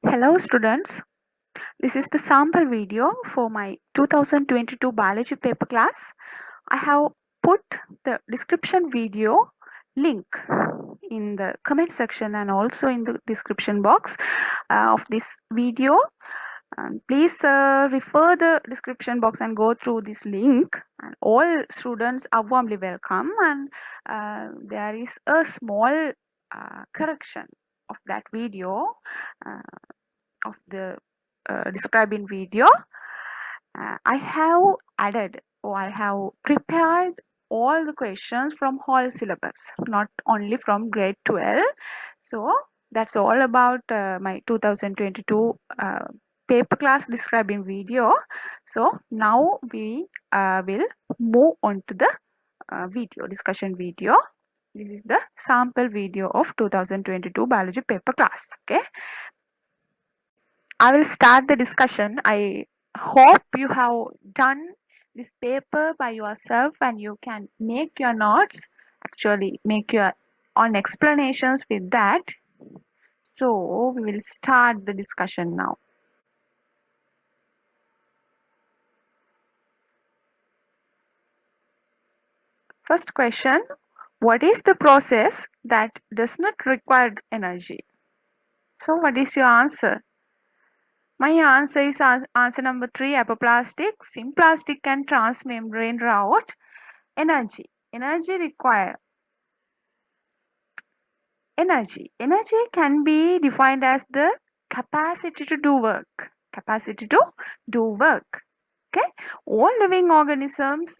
Hello students, this is the sample video for my 2022 biology paper class. I have put the description video link in the comment section and also in the description box of this video. Please refer the description box and go through this link, and all students are warmly welcome, and there is a small correction of that video of the describing video. I have added or I have prepared all the questions from whole syllabus, not only from grade 12. So that's all about my 2022 paper class describing video. So now we will move on to the video discussion video. This is the sample video of 2022 biology paper class. Okay, I will start the discussion. I hope you have done this paper by yourself and you can make your notes, actually make your own explanations with that. So we will start the discussion now. First question, what is the process that does not require energy? So what is your answer? My answer is answer number 3, apoplastic, symplastic and transmembrane route. Energy require energy can be defined as the capacity to do work. Okay, all living organisms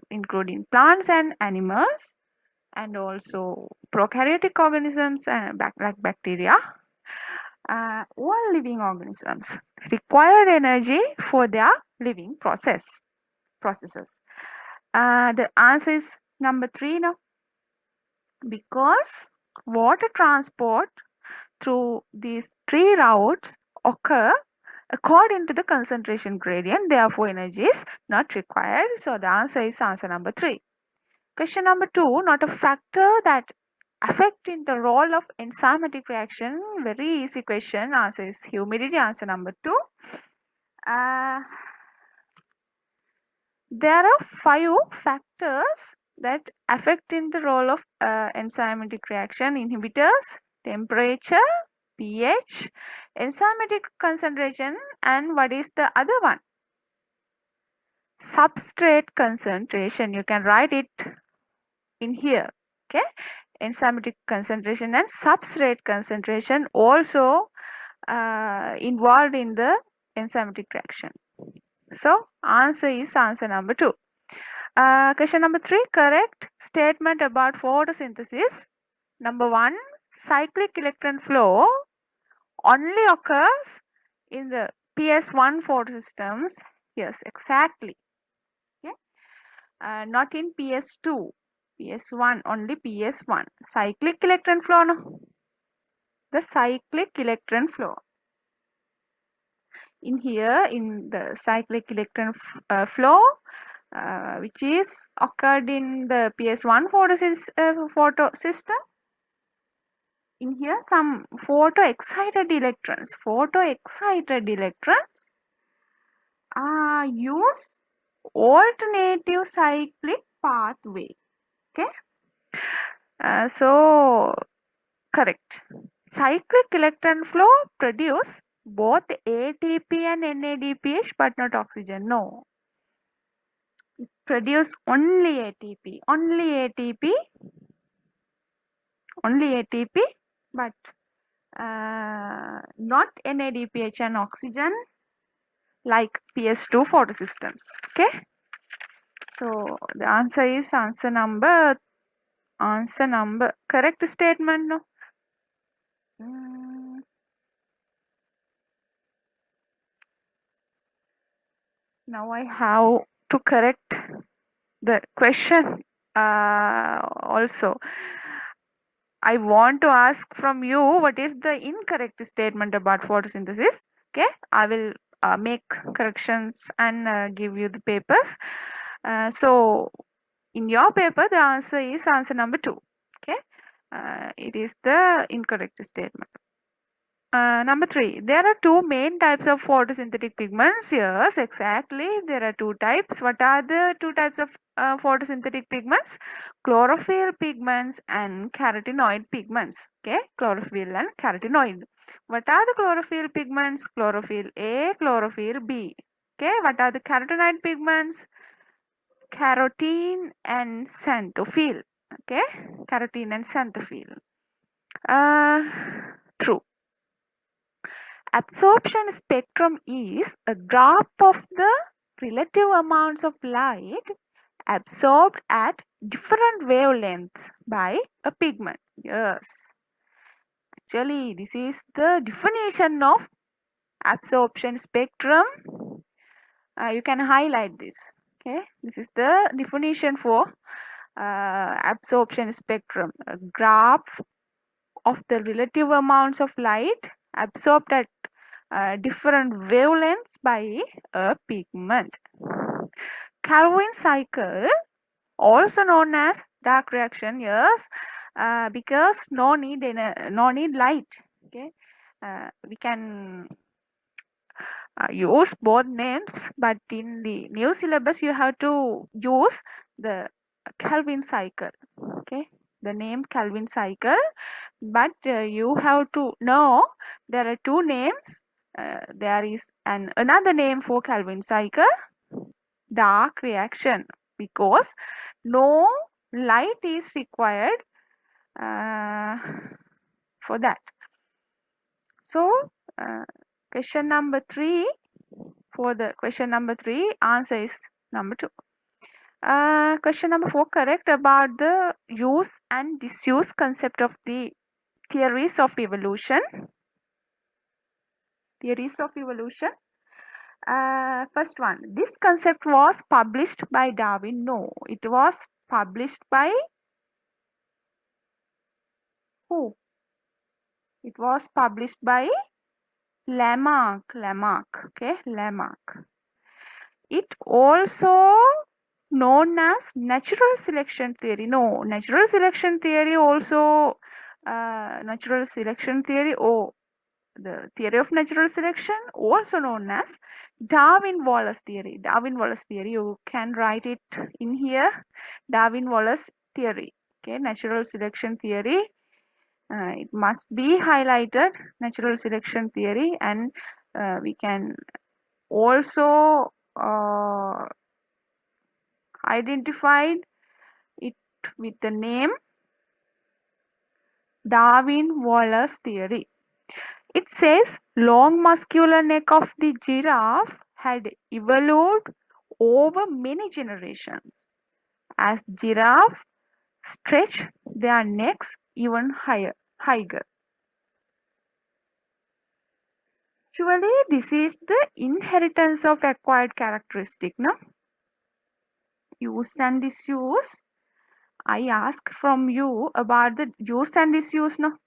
including plants and animals and also prokaryotic organisms like bacteria, all living organisms require energy for their living processes. The answer is number 3 now, because water transport through these 3 routes occur according to the concentration gradient, therefore energy is not required. So the answer is answer number 3. Question number 2, not a factor that affecting the role of enzymatic reaction. Very easy question. Answer is humidity. Answer number 2. There are 5 factors that affect in the role of enzymatic reaction: inhibitors, temperature, pH, enzymatic concentration, and what is the other one? Substrate concentration. You can write it in here. Okay, enzymatic concentration and substrate concentration also involved in the enzymatic reaction. So answer is answer number 2. Question number 3, correct statement about photosynthesis. Number 1, cyclic electron flow only occurs in the PS1 photosystems. Yes, exactly. Okay. Not in PS2. PS1, only PS1. Cyclic electron flow, no? The cyclic electron flow. In here, in the cyclic electron flow, which is occurred in the PS1 photosystem. In here, some photoexcited electrons use alternative cyclic pathway. Okay, so correct. Cyclic electron flow produce both ATP and NADPH, but not oxygen. No, it produce only ATP, but not NADPH and oxygen like PS2 photosystems. Okay, so the answer is answer number correct statement. No. Now I have to correct the question also. I want to ask from you, what is the incorrect statement about photosynthesis? Okay, I will make corrections and give you the papers. So in your paper, the answer is answer number 2. Okay, it is the incorrect statement. Number 3, there are two main types of photosynthetic pigments. Yes, exactly. There are two types. What are the two types of photosynthetic pigments? Chlorophyll pigments and carotenoid pigments. Okay, chlorophyll and carotenoid. What are the chlorophyll pigments? Chlorophyll A, chlorophyll B. Okay, what are the carotenoid pigments? Carotene and xanthophyll. Okay, carotene and xanthophyll. True. Absorption spectrum is a graph of the relative amounts of light absorbed at different wavelengths by a pigment. Yes, actually this is the definition of absorption spectrum. You can highlight this. Okay, this is the definition for absorption spectrum, a graph of the relative amounts of light absorbed at different wavelengths by a pigment. Calvin cycle, also known as dark reaction, yes, because no need light. Okay, we can use both names, but in the new syllabus you have to use the Kelvin cycle. Okay, the name Kelvin cycle, but you have to know there are two names. There is another name for Kelvin cycle, dark reaction, because no light is required for that. So question number 3, for the question number 3, answer is number 2. Question number 4, correct about the use and disuse concept of the theories of evolution. Theories of evolution. First one, this concept was published by Darwin. No, it was published by who? It was published by Lamarck. Okay, Lamarck. It also known as natural selection theory. No, natural selection theory also natural selection theory, or the theory of natural selection, also known as Darwin-Wallace theory. Darwin-Wallace theory, you can write it in here, Darwin-Wallace theory. Okay, natural selection theory, it must be highlighted, natural selection theory, and we can also identify it with the name Darwin-Wallace theory. It says long muscular neck of the giraffe had evolved over many generations as giraffe stretch their necks even higher. Actually, this is the inheritance of acquired characteristic. No? Use and disuse. I ask from you about the use and disuse. No?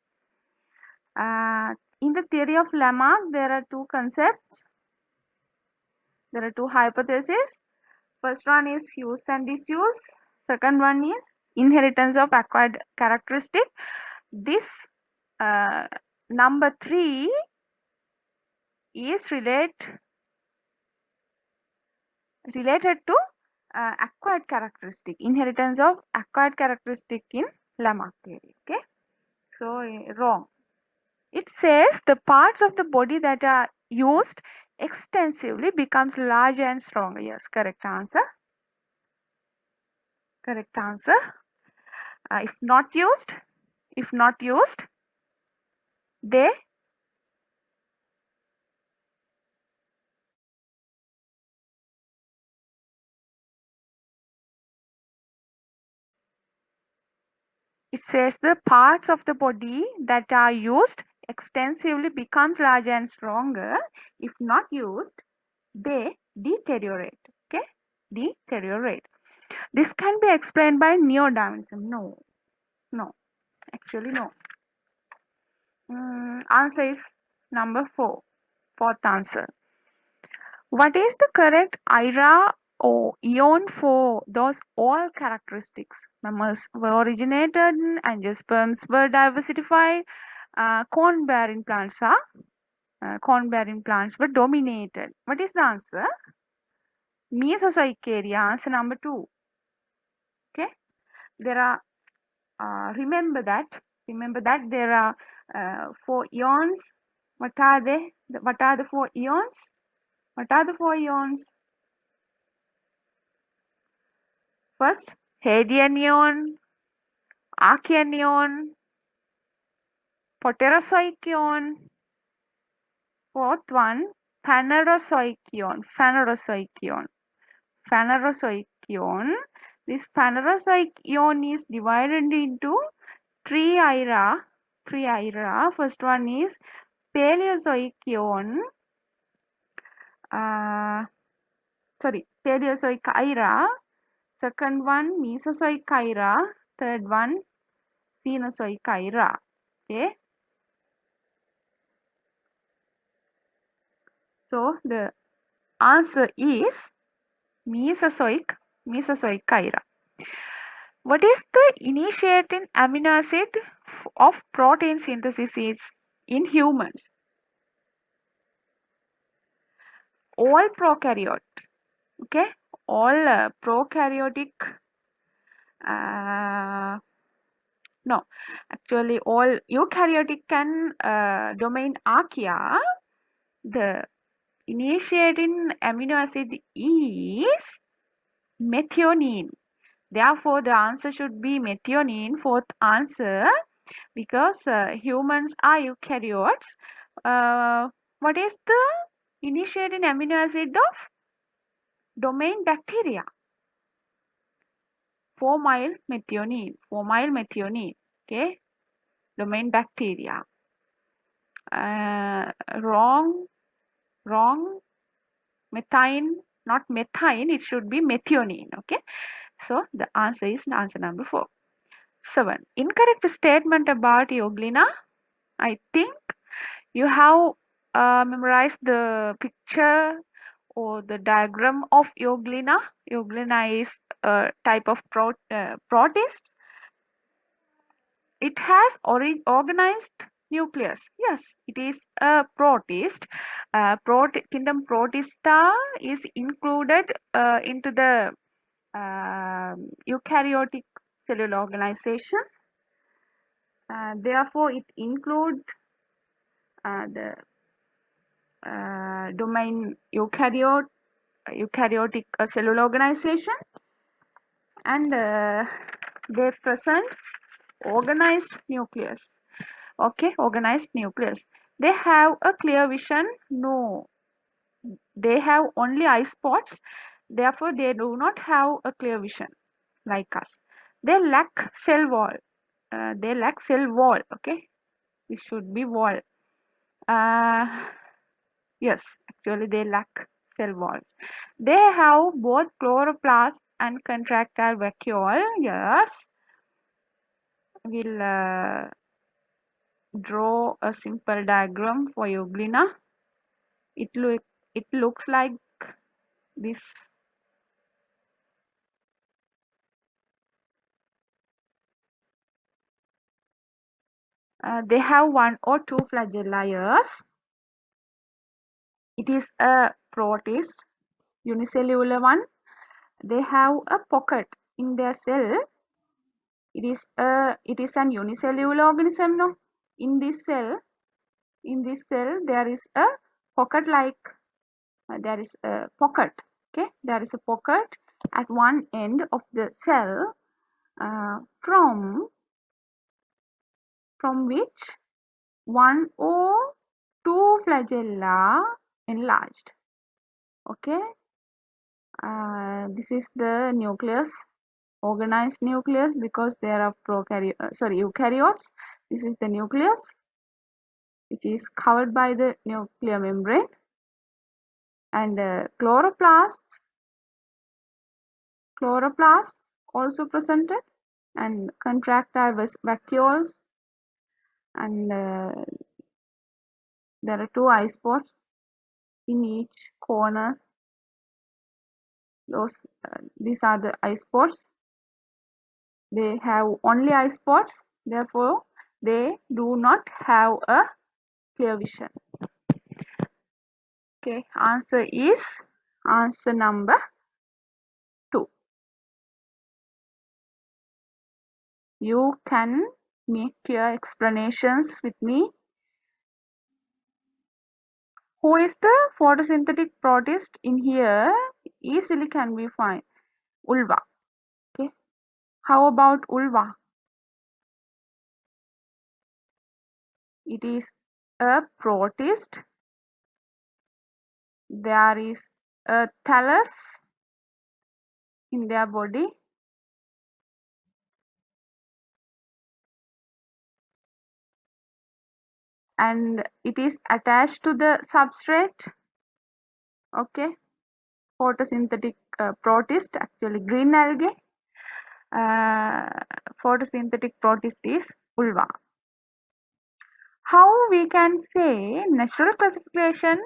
In the theory of Lamarck, there are two concepts. There are two hypotheses. First one is use and disuse. Second one is inheritance of acquired characteristic. This number 3 is related to acquired characteristic, inheritance of acquired characteristic in Lamarck theory. Okay, so wrong. It says the parts of the body that are used extensively becomes larger and stronger. Yes, correct answer. Correct answer. If not used, they it says the parts of the body that are used extensively becomes larger and stronger. If not used, they deteriorate. Okay, deteriorate. This can be explained by neo-Darwinism. No, actually no. Answer is number 4. Fourth answer. What is the correct IRA or ion for those all characteristics? Mammals were originated, angiosperms were diversified, Cone-bearing plants were dominated. What is the answer? Mesozoic area, answer number 2. Okay, there are remember that there are 4 eons. What are they? What are the 4 eons? First, Hadean eon, Archean eon, Proterozoic eon. Fourth one, Phanerozoic eon. This Phanerozoic eon is divided into three era. First one is Paleozoic eon. Paleozoic era. Second one, Mesozoic era. Third one, Cenozoic era. Okay. So the answer is Mesozoic era. What is the initiating amino acid of protein synthesis in humans? All prokaryote. Okay, all prokaryotic. No, actually all eukaryotic can domain archaea. The initiating amino acid is methionine. Therefore, the answer should be methionine, fourth answer, because humans are eukaryotes. What is the initiating amino acid of domain bacteria? 4-mile methionine. Okay, domain bacteria. Wrong. Methine, not methine, it should be methionine. Okay, so the answer is answer number 4. 7. Incorrect statement about euglena. I think you have memorized the picture or the diagram of euglena. Euglena is a type of protist. It has organized nucleus. Yes, it is a protist. Kingdom Protista is included into the eukaryotic cellular organization. Therefore, it includes the domain eukaryotic cellular organization, and they present organized nucleus. Okay, organized nucleus. They have a clear vision? No. They have only eye spots. Therefore, they do not have a clear vision like us. They lack cell wall. Okay, it should be wall. Yes, actually they lack cell walls. They have both chloroplast and contractile vacuole. Yes, we'll draw a simple diagram for euglena. It looks like this. They have 1 or 2 flagella. Yes, it is a protist, unicellular one. They have a pocket in their cell. It is an unicellular organism. No, in this cell there is a pocket there is a pocket. Okay, there is a pocket at one end of the cell from which 1 or 2 flagella enlarged. Okay, this is the nucleus, organized nucleus, because there are eukaryotes. This is the nucleus, which is covered by the nuclear membrane, and chloroplasts also presented, and contractile vacuoles, and there are 2 eye spots in each corners. These are the eye spots. They have only eye spots, therefore They do not have a clear vision. Okay, answer is answer number 2. You can make your explanations with me. Who is the photosynthetic protist in here? Easily can be found. Ulva. Okay. How about ulva? It is a protist. There is a thallus in their body. And it is attached to the substrate. Okay. Photosynthetic protist, actually green algae. Photosynthetic protist is ulva. How we can say natural classification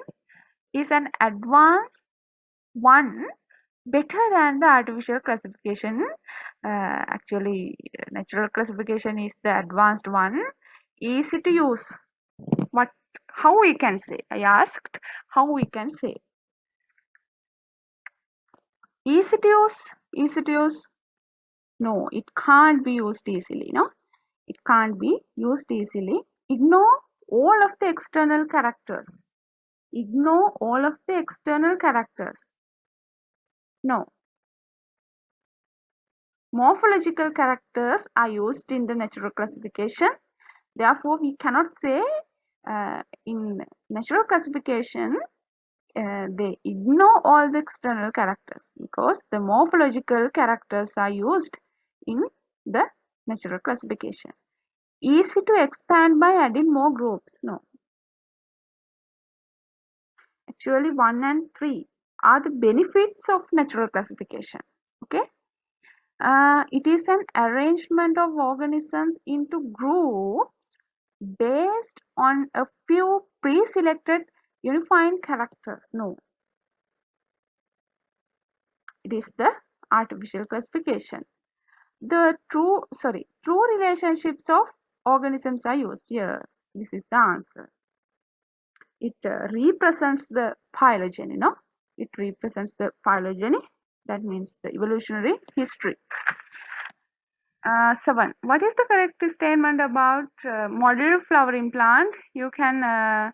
is an advanced one, better than the artificial classification? Actually, natural classification is the advanced one, easy to use. What? How we can say? I asked how we can say. Easy to use? Easy to use? No, it can't be used easily. No, it can't be used easily. Ignore all of the external characters. Ignore all of the external characters. No. Morphological characters are used in the natural classification. Therefore, we cannot say in natural classification they ignore all the external characters, because the morphological characters are used in the natural classification. Easy to expand by adding more groups? No. Actually, 1 and 3 are the benefits of natural classification. Okay. It is an arrangement of organisms into groups based on a few pre-selected unifying characters. No, it is the artificial classification. The true relationships of organisms are used. Yes, this is the answer. It represents the phylogeny. No, it represents the phylogeny. That means the evolutionary history. 7. What is the correct statement about model flowering plant? You can